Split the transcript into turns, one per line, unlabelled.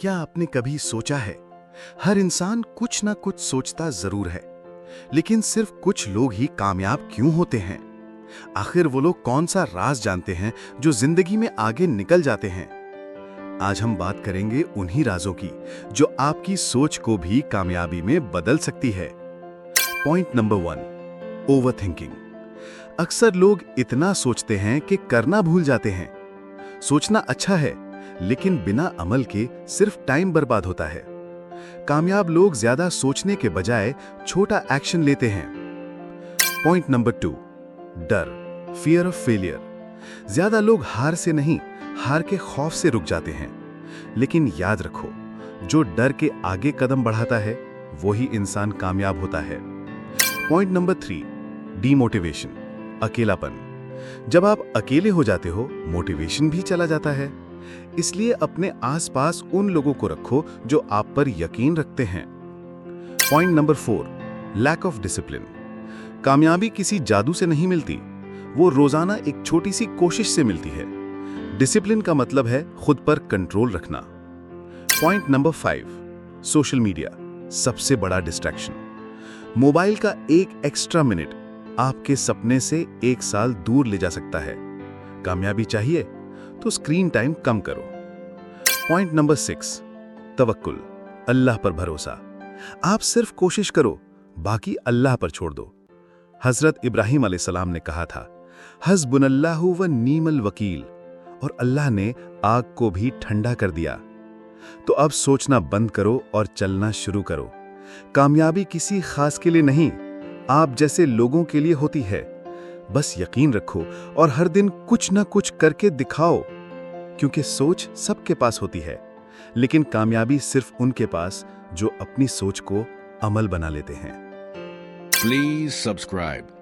क्या आपने कभी सोचा है, हर इंसान कुछ ना कुछ सोचता जरूर है, लेकिन सिर्फ कुछ लोग ही कामयाब क्यों होते हैं? आखिर वो लोग कौन सा राज जानते हैं जो जिंदगी में आगे निकल जाते हैं? आज हम बात करेंगे उन्हीं राजों की जो आपकी सोच को भी कामयाबी में बदल सकती है। Point number 1, overthinking. अक्सर लोग इतना सोचते हैं कि करना भूल जाते हैं। सोचना अच्छा है, लेकिन बिना अमल के सिर्फ टाइम बर्बाद होता है। कामयाब लोग ज्यादा सोचने के बजाय छोटा एक्शन लेते हैं। पॉइंट नंबर 2, डर, फियर ऑफ फेलियर। ज्यादा लोग हार से नहीं, हार के खौफ से रुक जाते हैं। लेकिन याद रखो, जो डर के आगे कदम बढ़ाता है वही इंसान कामयाब होता है। पॉइंट नंबर 3, डीमोटिवेशन, अकेलापन। जब आप अकेले हो जाते हो, मोटिवेशन भी चला जाता है। इसलिए अपने आसपास उन लोगों को रखो जो आप पर यकीन रखते हैं। Point number 4, lack of discipline. कामयाबी किसी जादू से नहीं मिलती, वो रोजाना एक छोटी सी कोशिश से मिलती है। डिसिप्लिन का मतलब है खुद पर कंट्रोल रखना। पॉइंट नंबर 5, सोशल मीडिया, सबसे बड़ा डिस्ट्रैक्शन। मोबाइल का एक एक्स्ट्रा मिनट आपके सपने से 1 साल दूर ले जा सकता है। कामयाबी चाहिए तो स्क्रीन टाइम कम करो। पॉइंट नंबर 6, तवक्कुल, अल्लाह पर भरोसा। आप सिर्फ कोशिश करो, बाकी अल्लाह पर छोड़ दो। हजरत इब्राहिम अलैहिस्सलाम ने कहा था, हस्बुनल्लाहु व नीमल वकील, और अल्लाह ने आग को भी ठंडा कर दिया। तो अब सोचना बंद करो और चलना शुरू करो। कामयाबी किसी खास के लिए नहीं, आप जैसे लोगों के लिए होती है। बस यकीन रखो और हर दिन कुछ ना कुछ करके दिखाओ, क्योंकि सोच सबके पास होती है, लेकिन कामयाबी सिर्फ उनके पास जो अपनी सोच को अमल बना लेते हैं।
Please subscribe.